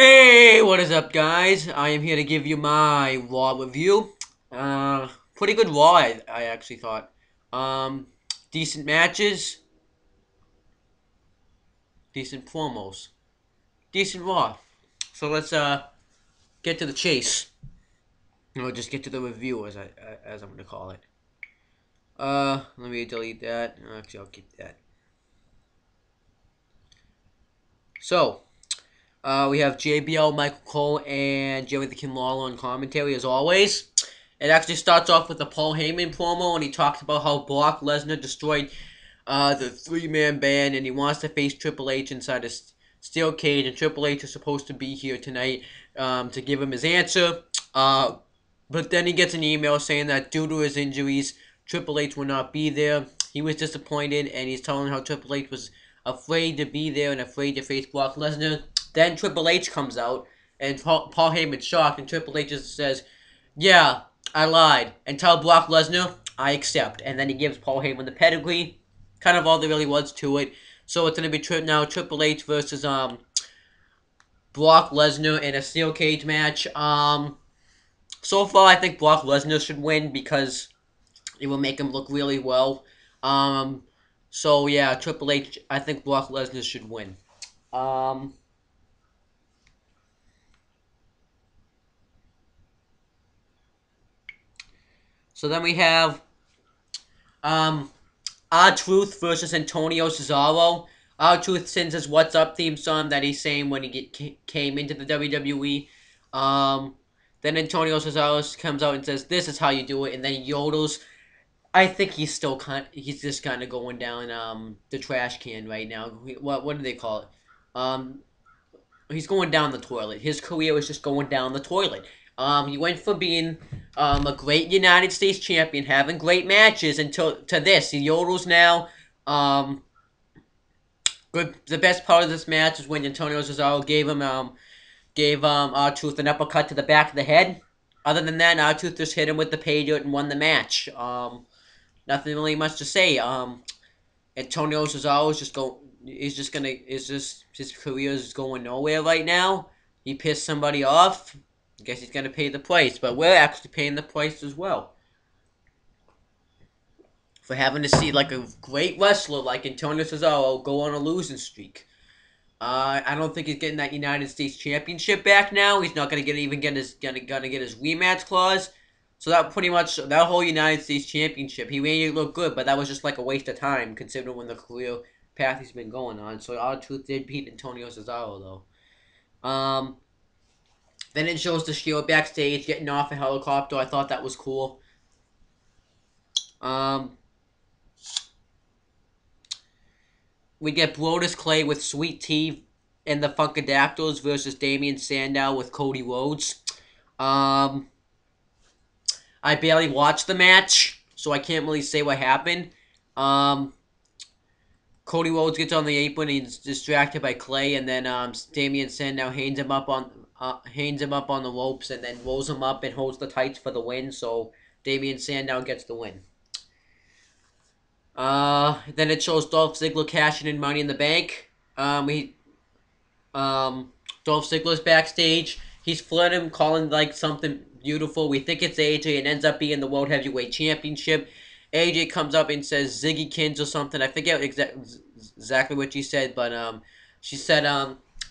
Hey, what is up, guys? I am here to give you my Raw review. Pretty good Raw, I actually thought. Um, Decent matches, decent promos, decent Raw. So let's get to the chase. Or just get to the review, as I'm gonna call it. Let me delete that. Actually, I'll keep that. So, we have JBL, Michael Cole, and Jerry the King Lawler on commentary as always. It actually starts off with a Paul Heyman promo, and he talks about how Brock Lesnar destroyed the three-man band, and he wants to face Triple H inside a steel cage, and Triple H is supposed to be here tonight to give him his answer. But then he gets an email saying that due to his injuries, Triple H will not be there. He was disappointed, and he's telling how Triple H was afraid to be there and afraid to face Brock Lesnar. Then Triple H comes out, and Paul Heyman's shocked, and Triple H just says, "Yeah, I lied, and tell Brock Lesnar I accept." And then he gives Paul Heyman the pedigree. Kind of all there really was to it. So it's going to be now Triple H versus Brock Lesnar in a steel cage match. So far I think Brock Lesnar should win because it will make him look really well. So yeah, Triple H. I think Brock Lesnar should win. Um, so then we have um, R-Truth versus Antonio Cesaro. R-Truth sings his "What's Up" theme song that he's saying when he came into the WWE. Then Antonio Cesaro comes out and says, "This is how you do it," and then he yodels. I think he's just kind of going down the trash can right now. What do they call it? Um, he's going down the toilet. His career is just going down the toilet. He went from being a great United States champion, having great matches, until to this. He yodels now. Um, good. The best part of this match is when Antonio Cesaro gave R-Truth an uppercut to the back of the head. Other than that, R-Truth just hit him with the pay dirt and won the match. Nothing really much to say. Antonio Cesaro is just go. Is just gonna. Is just his career is going nowhere right now. He pissed somebody off. I guess he's gonna pay the price, but we're actually paying the price as well for having to see like a great wrestler like Antonio Cesaro go on a losing streak. I don't think he's getting that United States Championship back now. He's not even get his gonna get his rematch clause. So that pretty much that whole United States Championship, he made it look good, but that was just like a waste of time considering when the career path he's been going on. So R-Truth did beat Antonio Cesaro though. Then it shows the Shield backstage getting off a helicopter. I thought that was cool. Um, we get Brodus Clay with Sweet Tea and the Funkadactyls versus Damian Sandow with Cody Rhodes. I barely watched the match, so I can't really say what happened. Cody Rhodes gets on the apron, he's distracted by Clay, and then Damian Sandow hangs him up on the ropes, and then rolls him up and holds the tights for the win. So Damian Sandow gets the win. Then it shows Dolph Ziggler cashing in Money in the Bank. Dolph Ziggler's backstage. He's flirting, calling like something beautiful. We think it's AJ, and ends up being the World Heavyweight Championship. AJ comes up and says Ziggy Kins or something. I forget exactly what she said, but she said,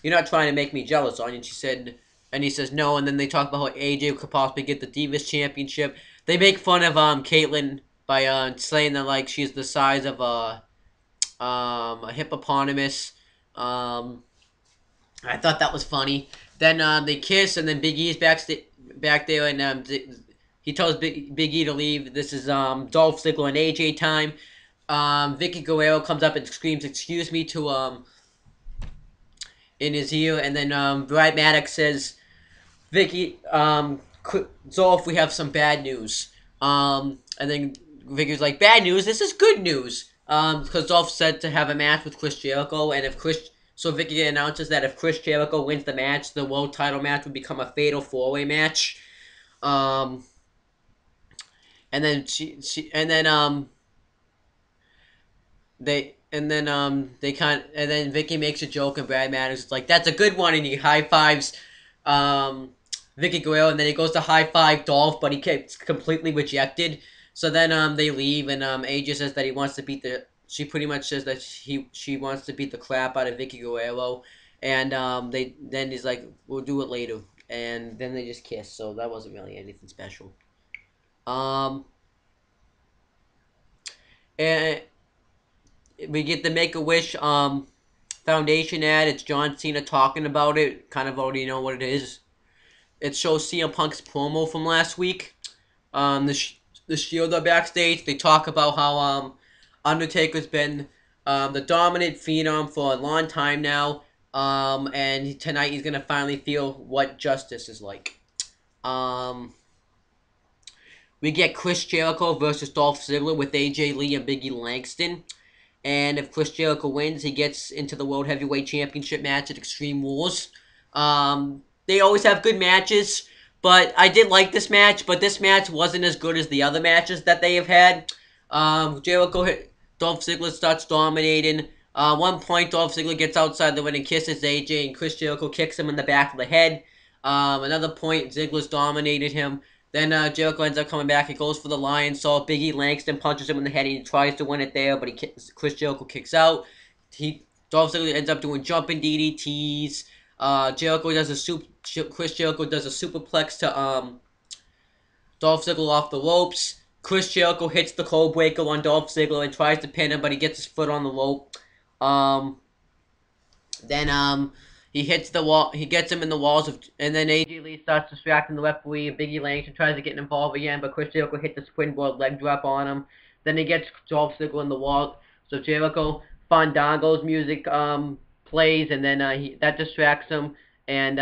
"You're not trying to make me jealous, are you?" And she said, and he says no. And then they talk about how AJ could possibly get the Divas Championship. They make fun of Caitlyn by saying that like she's the size of a hippopotamus. I thought that was funny. Then they kiss, and then Big E's back there, and he tells Big E to leave. This is Dolph Ziggler and AJ time. Vicky Guerrero comes up and screams, "Excuse me," to in his ear, and then Brad Maddox says, "Vicky, Dolph, we have some bad news." And then Vicky's like, "Bad news? This is good news." Because Dolph said to have a match with Chris Jericho, and so Vicky announces that if Chris Jericho wins the match, the world title match would become a fatal four-way match. And then they and then and then Vicky makes a joke and Brad Matters is like, "That's a good one," and he high fives Vicky Guerrero, and then he goes to high five Dolph, but he gets completely rejected. So then they leave, and AJ says that he wants to beat the. She pretty much says that she wants to beat the crap out of Vicky Guerrero, and they then he's like, "We'll do it later," and then they just kiss. So that wasn't really anything special. Um, and we get the Make a Wish Foundation ad. It's John Cena talking about it. Kind of already know what it is. It shows CM Punk's promo from last week. The Shield are backstage. They talk about how Undertaker's been the dominant phenom for a long time now. And tonight he's gonna finally feel what justice is like. Um, we get Chris Jericho versus Dolph Ziggler with AJ Lee and Biggie Langston. And if Chris Jericho wins, he gets into the World Heavyweight Championship match at Extreme Rules. They always have good matches, but I did like this match, but this match wasn't as good as the other matches that they have had. Jericho hit, Dolph Ziggler starts dominating. One point, Dolph Ziggler gets outside the ring and kisses AJ, and Chris Jericho kicks him in the back of the head. Another point, Ziggler's dominated him. Then Jericho ends up coming back. He goes for the Lion Saw. Biggie Langston punches him in the head. He tries to win it there, but Chris Jericho kicks out. Dolph Ziggler ends up doing jumping DDTs. Jericho does Chris Jericho does a superplex to Dolph Ziggler off the ropes. Chris Jericho hits the cold breaker on Dolph Ziggler and tries to pin him, but he gets his foot on the rope. Then he hits the wall. He gets him in the walls and then AJ Lee starts distracting the referee. Biggie Langston tries to get involved again, but Chris Jericho hits the springboard leg drop on him. Then he gets Dolph Ziggler in the wall. So Jericho Fandango's music plays, and then that distracts him. And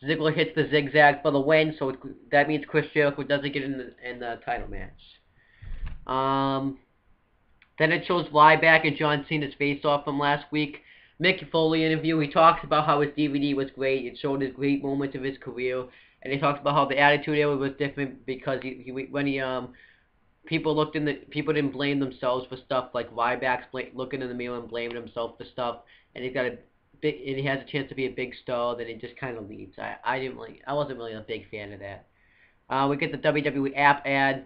Ziggler hits the zigzag for the win. So that means Chris Jericho doesn't get in the title match. Then it shows Ryback and John Cena's face-off from last week. Mick Foley interview, he talks about how his DVD was great. It showed his great moments of his career. And he talks about how the Attitude Era was different because people didn't blame themselves for stuff like Ryback's looking in the mirror and blaming himself for stuff. And he has a chance to be a big star. Then he just kind of leaves. I wasn't really a big fan of that. We get the WWE app ad.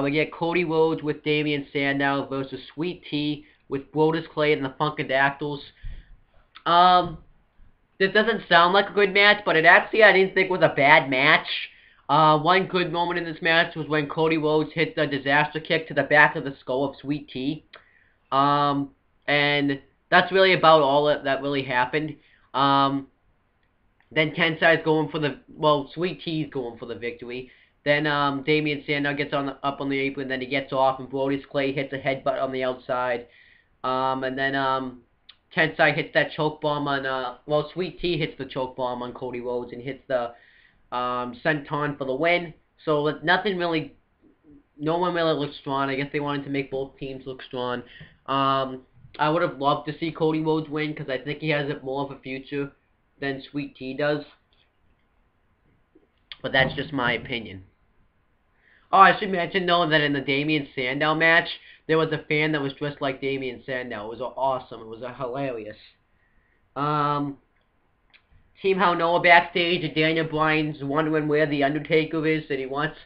We get Cody Rhodes with Damian Sandow versus Sweet Tea with Brodus Clay and the Funkadactyls. This doesn't sound like a good match, but I didn't think was a bad match. One good moment in this match was when Cody Rhodes hit the disaster kick to the back of the skull of Sweet Tea. And that's really about all that really happened. Then Tensai's going for Sweet Tea's going for the victory. Then Damian Sandow gets up on the apron, then he gets off, and Brodus Clay hits a headbutt on the outside. And then Tensai hits that choke bomb on, Sweet Tea hits the choke bomb on Cody Rhodes and hits the senton for the win. So no one really looked strong. I guess they wanted to make both teams look strong. I would have loved to see Cody Rhodes win because I think he has more of a future than Sweet Tea does. But that's just my opinion. Oh, I should mention, though, that in the Damian Sandow match, there was a fan that was dressed like Damian Sandow. It was awesome. It was hilarious. Team How Noah backstage, and Daniel Bryan's wondering where The Undertaker is, and he wants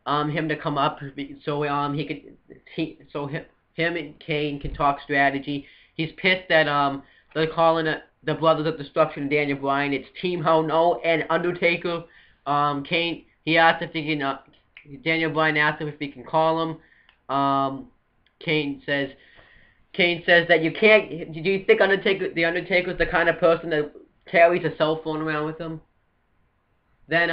him to come up so him and Kane can talk strategy. He's pissed that they're calling it the Brothers of Destruction and Daniel Bryan. It's Team How Noah and Undertaker. Kane, he asked if he can, Daniel Bryan asked him if he can call him. Kane says that you can't, do you think The Undertaker's the kind of person that carries a cell phone around with him? Then,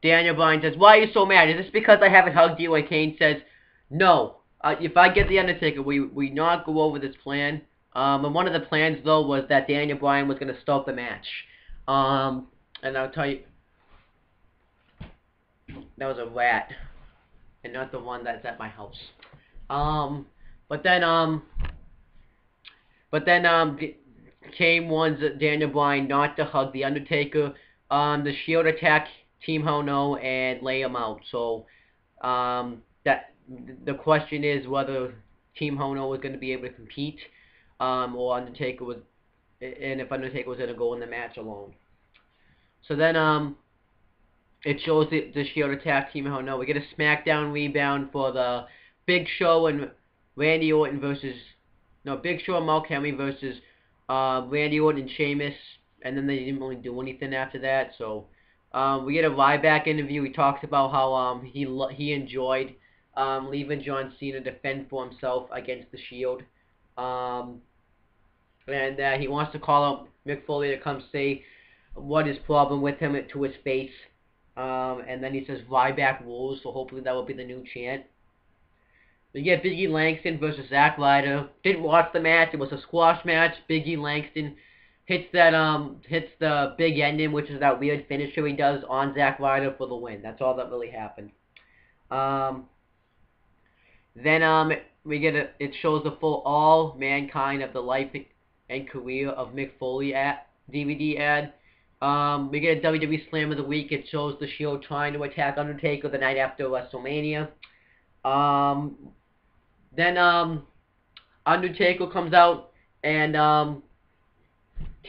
Daniel Bryan says, why are you so mad? Is this because I haven't hugged you? And Kane says, no. If I get The Undertaker, we not go over this plan. And one of the plans, though, was that Daniel Bryan was going to stop the match. And I'll tell you, that was a rat, and not the one that's at my house. But then Kane warns Daniel Bryan not to hug The Undertaker. The Shield attack Team How No and lay him out. So, that the question is whether Team Hono was going to be able to compete, or Undertaker was, and if Undertaker was going to go in the match alone. So then it shows the Shield attack Team Hono. We get a SmackDown rebound for the Big Show and Randy Orton versus Big Show and Mark Henry versus Randy Orton and Sheamus, and then they didn't really do anything after that. So we get a Ryback interview. He talks about how he enjoyed leaving John Cena to defend for himself against the Shield, and he wants to call out Mick Foley to come say what his problem with him to his face. And then he says Ryback rules, so hopefully that will be the new chant. We get Big E Langston versus Zack Ryder. Didn't watch the match. It was a squash match. Big E Langston hits the big ending, which is that weird finisher he does on Zack Ryder for the win. That's all that really happened. Then we get it shows the full All Mankind of the Life and Career of Mick Foley DVD ad. We get a WWE Slam of the Week. It shows the Shield trying to attack Undertaker the night after WrestleMania. Then Undertaker comes out, and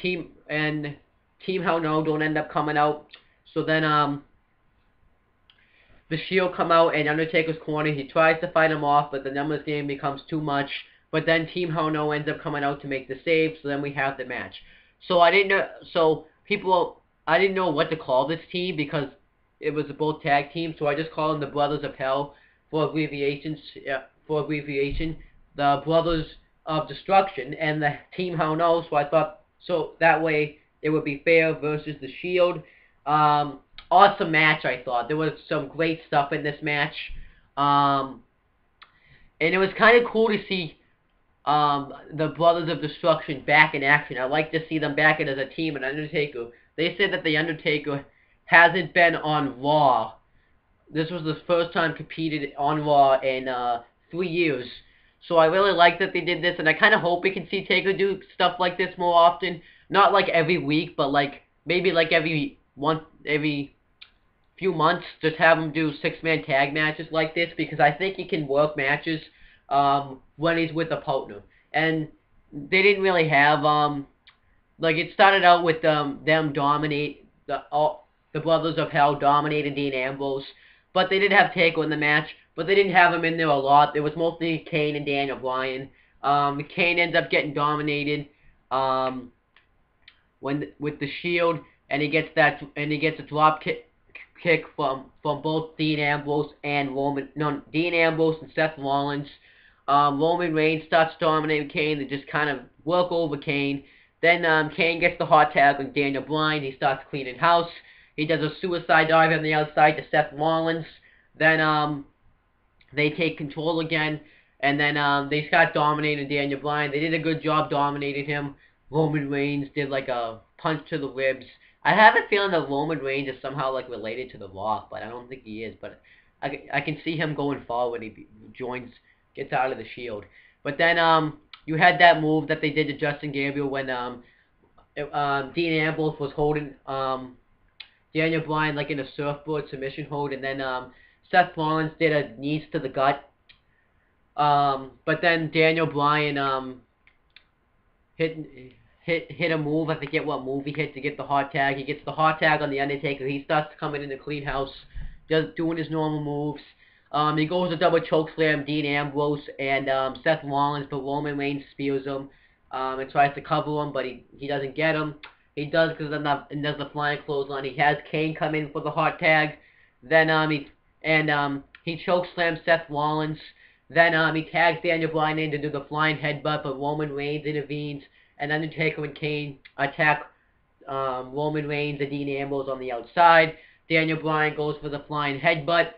Team Hell No don't end up coming out. So then the Shield come out, and Undertaker's corner. He tries to fight him off, but the numbers game becomes too much. But then Team Hell No ends up coming out to make the save. So then we have the match. So I didn't know. So I didn't know what to call this team because it was both tag teams. So I just called them the Brothers of Hell for abbreviation. The Brothers of Destruction and the Team Hell No. So I thought that way it would be fair versus the Shield. Awesome match, I thought. There was some great stuff in this match. And it was kind of cool to see the Brothers of Destruction back in action. I like to see them back in as a team. And Undertaker, they said that the Undertaker hasn't been on Raw. This was the first time competed on Raw in 3 years. So I really like that they did this, and I kind of hope we can see Taker do stuff like this more often. Not like every week, but like maybe like every few months, just have him do 6-man tag matches like this, because I think he can work matches when he's with a partner. And they didn't really have like it started out with them dominate the Brothers of Hell dominated Dean Ambrose, but they did have Taker in the match, but they didn't have him in there a lot. It was mostly Kane and Daniel Bryan. Kane ends up getting dominated with the Shield, and he gets a drop kick from both Dean Ambrose and Seth Rollins. Roman Reigns starts dominating Kane. They just kind of work over Kane. Then Kane gets the hot tag on Daniel Bryan. He starts cleaning house. He does a suicide dive on the outside to Seth Rollins. Then they take control again, and then they start dominating Daniel Bryan. They did a good job dominating him. Roman Reigns did like a punch to the ribs. I have a feeling that Roman Reigns is somehow like related to The Rock, but I don't think he is. But I can see him going forward when he gets out of the Shield. But then you had that move that they did to Justin Gabriel when Dean Ambrose was holding Daniel Bryan like in a surfboard submission hold, and then Seth Rollins did a knees to the gut. But then Daniel Bryan hit a move. I forget what move he hit to get the hot tag. He gets the hot tag on the Undertaker. He starts coming in the clean house, just doing his normal moves. He goes to double chokeslam Dean Ambrose and Seth Rollins, but Roman Reigns spears him and tries to cover him, but he doesn't get him. He does because and does the flying clothesline. He has Kane come in for the hot tag. Then he chokeslams Seth Rollins. Then he tags Daniel Bryan in to do the flying headbutt, but Roman Reigns intervenes, and Undertaker and Kane attack Roman Reigns and Dean Ambrose on the outside. Daniel Bryan goes for the flying headbutt.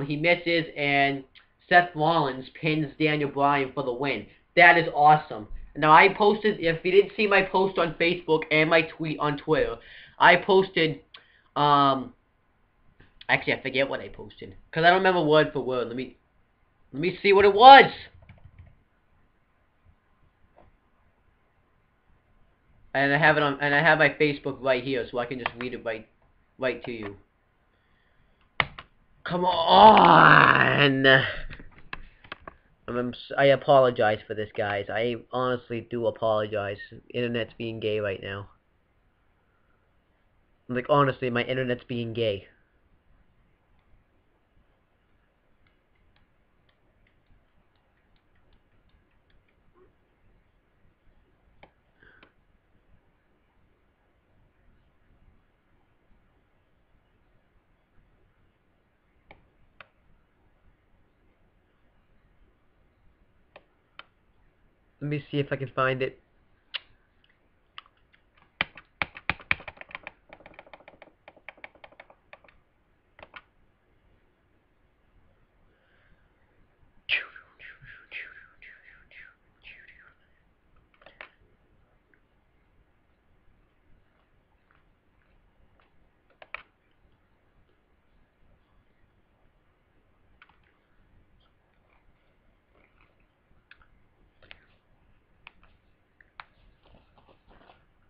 He misses, and Seth Rollins pins Daniel Bryan for the win. That is awesome. Now, I posted, if you didn't see my post on Facebook and my tweet on Twitter, I posted, actually, I forget what I posted, because I don't remember word for word. Let me see what it was. And I have it on, and I have my Facebook right here, so I can just read it right to you. Come on! I apologize for this, guys. I honestly do apologize. Internet's being gay right now. Like, honestly, my internet's being gay. Let me see if I can find it.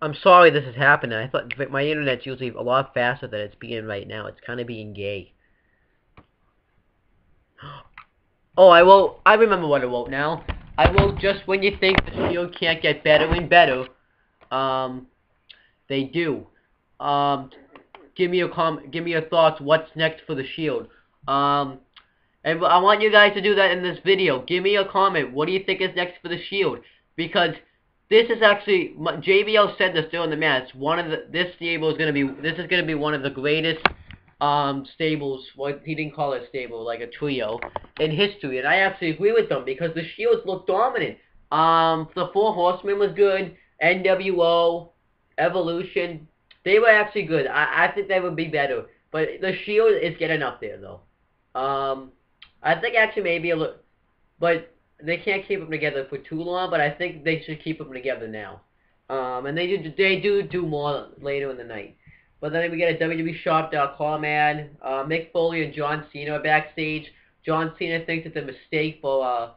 I'm sorry this is happening. I thought my internet's usually a lot faster than it's being right now. It's kind of being gay. Oh, I remember what I wrote now. I wrote, just when you think the Shield can't get better and better, they do. Give me your thoughts. What's next for the Shield? And I want you guys to do that in this video. Give me a comment. What do you think is next for the Shield? Because this is actually, JBL said this during the match. This is gonna be one of the greatest stables. Well, he didn't call it a stable, like a trio in history, and I actually agree with them because the Shields look dominant. The Four Horsemen was good. NWO, Evolution, they were actually good. I think they would be better, but the Shield is getting up there though. I think actually maybe a little, but they can't keep them together for too long. But I think they should keep them together now. And they do more later in the night. But then we get a WWEshop.com ad. Mick Foley and John Cena are backstage. John Cena thinks it's a mistake for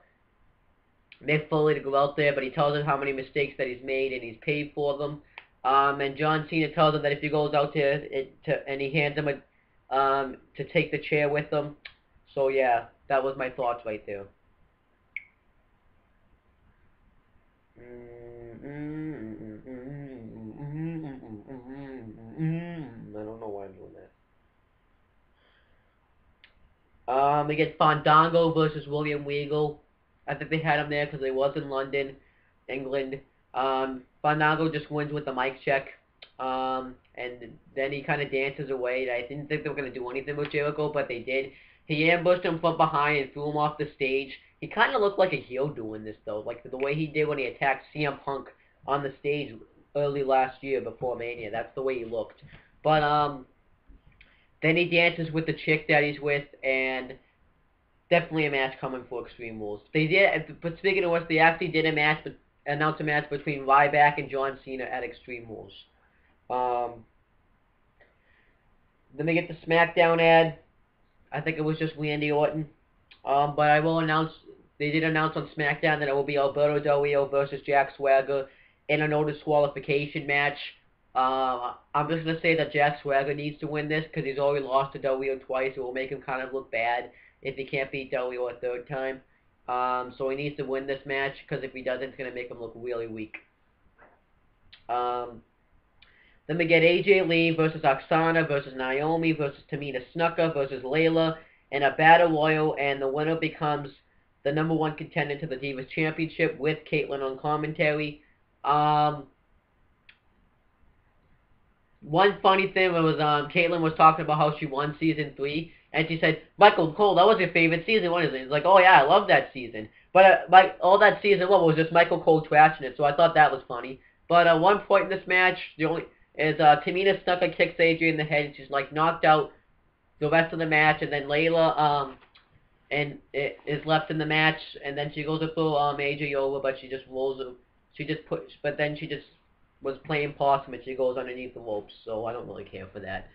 Mick Foley to go out there, but he tells him how many mistakes that he's made and he's paid for them. And John Cena tells him that if he goes out there and he hands him to take the chair with him. So yeah, that was my thoughts right there. I don't know why I'm doing that. We get Fandango versus William Regal. I think they had him there because they was in London, England. Fandango just wins with the mic check. And then he kind of dances away. I didn't think they were going to do anything with Jericho, but they did. He ambushed him from behind and threw him off the stage. He kind of looked like a heel doing this, though. Like the way he did when he attacked CM Punk on the stage early last year before Mania. That's the way he looked. But, then he dances with the chick that he's with, and definitely a match coming for Extreme Rules. But speaking of which, they actually did announce a match between Ryback and John Cena at Extreme Rules. Then they get the SmackDown ad. I think it was just Randy Orton. But I will announce, they did announce on SmackDown that it will be Alberto Del Rio versus Jack Swagger in a no disqualification match. I'm just going to say that Jack Swagger needs to win this because he's already lost to Del Rio twice. It will make him kind of look bad if he can't beat Del Rio a third time. So he needs to win this match because if he doesn't, it's going to make him look really weak. Then we get AJ Lee versus Oksana versus Naomi versus Tamina Snuka versus Layla in a battle royal, and the winner becomes the #1 contender to the Divas Championship with Caitlyn on commentary. One funny thing was Caitlyn was talking about how she won season 3, and she said, "Michael Cole, that was your favorite season, wasn't it?" It's like, "Oh yeah, I love that season." But like all that season was just Michael Cole trashing it, so I thought that was funny. But at one point in this match, Tamina Snuka kicks AJ in the head, and she's like knocked out the rest of the match, and then Layla is left in the match, and then she goes to throw AJ over, but she just rolls her. But then she just was playing possum, and she goes underneath the ropes, so I don't really care for that.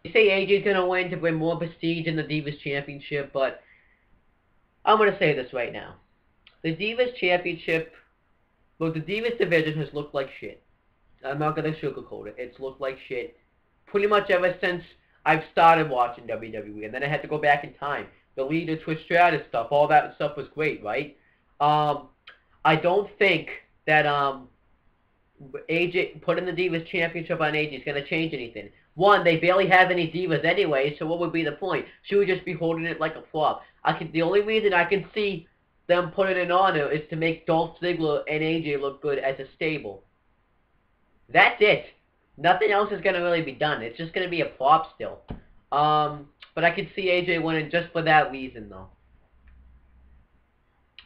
They say AJ's gonna win to bring more prestige in the Divas Championship, but I'm gonna say this right now: the Divas Championship. Look, the Divas division has looked like shit. I'm not going to sugarcoat it. It's looked like shit pretty much ever since I've started watching WWE, and then I had to go back in time. the leader Trish Stratus stuff, all that stuff was great, right? I don't think that AJ putting the Divas Championship on AJ is going to change anything. One, they barely have any Divas anyway, so what would be the point? She would just be holding it like a flop. The only reason I can see them putting it on her is to make Dolph Ziggler and AJ look good as a stable. That's it. Nothing else is going to really be done. It's just going to be a flop still. But I could see AJ winning just for that reason, though.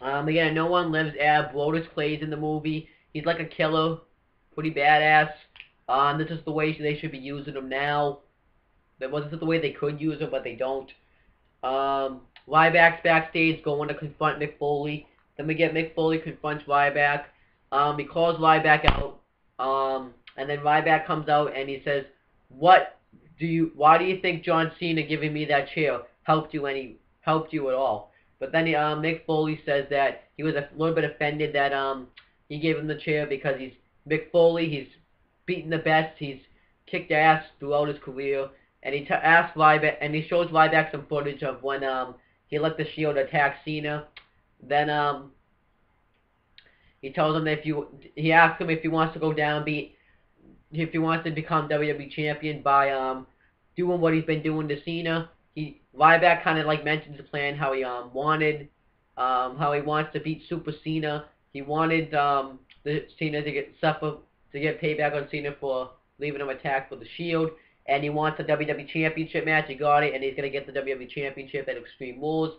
Again, No One Lives. Brodus plays in the movie. He's like a killer. Pretty badass. This is the way they should be using him now. That wasn't the way they could use him, but they don't. Ryback's backstage going to confront Mick Foley. Then we get Mick Foley confronts Ryback. He calls Ryback out. And then Ryback comes out and he says, why do you think John Cena giving me that chair helped you at all? But then Mick Foley says that he was a little bit offended that he gave him the chair because he's Mick Foley, he's beaten the best, he's kicked ass throughout his career, and he asks Ryback, and he shows Ryback some footage of when he let the Shield attack Cena. Then he tells him that he asks him if he wants to go down, if he wants to become WWE champion by doing what he's been doing to Cena. Ryback kind of like mentions the plan, how he how he wants to beat Super Cena. He wanted the Cena to get payback on Cena for leaving him attack for the Shield, and he wants a WWE Championship match. He got it, and he's gonna get the WWE Championship at Extreme Rules.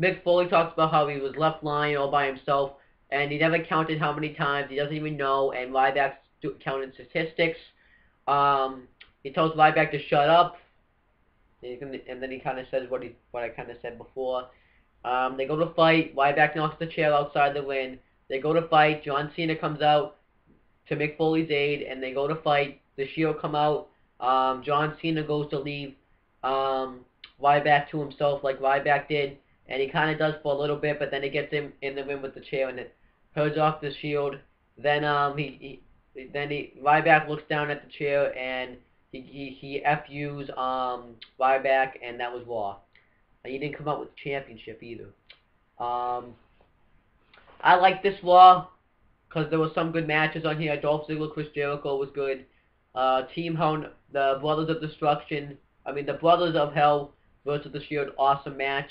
Mick Foley talks about how he was left lying all by himself, and he never counted how many times. He doesn't even know, and Ryback's counting statistics. He tells Ryback to shut up. And then he kind of says what I kind of said before. They go to fight. Ryback knocks the chair outside the ring. They go to fight. John Cena comes out to Mick Foley's aid, and they go to fight. The Shield come out. John Cena goes to leave Ryback to himself like Ryback did, and he kind of does for a little bit, but then he gets him in the ring with the chair and it hurls off the Shield. Then Ryback looks down at the chair and he FUs Ryback, and that was Raw. He didn't come out with the championship either. I like this Raw because there were some good matches on here. Dolph Ziggler, Chris Jericho was good. Team Hell, the Brothers of Destruction. The Brothers of Hell versus the Shield, awesome match.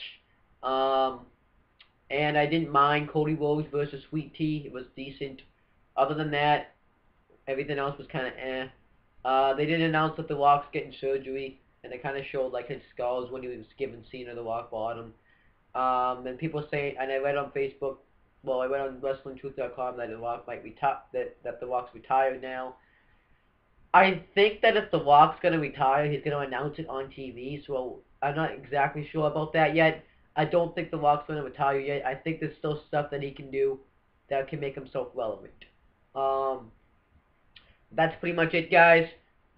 And I didn't mind Cody Rhodes versus Sweet Tea. It was decent. Other than that, everything else was kind of eh. They did announce that The Rock's getting surgery, and they kind of showed like his scars when he was giving Cena the rock bottom. And people say, and I read on Facebook, I read on WrestlingTruth.com that The Rock might that The Rock's retired now. I think that if The Rock's gonna retire, he's gonna announce it on TV. So I'm not exactly sure about that yet. I don't think The Rock's gonna retire yet. I think there's still stuff that he can do that can make himself relevant. That's pretty much it, guys.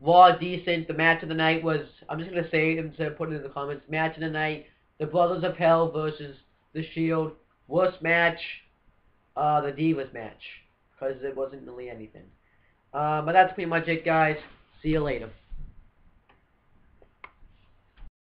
Raw, decent. The match of the night was, I'm just going to say it instead of putting it in the comments, match of the night, the Brothers of Hell versus the Shield. Worst match, the Divas match, because it wasn't really anything. But that's pretty much it, guys. See you later.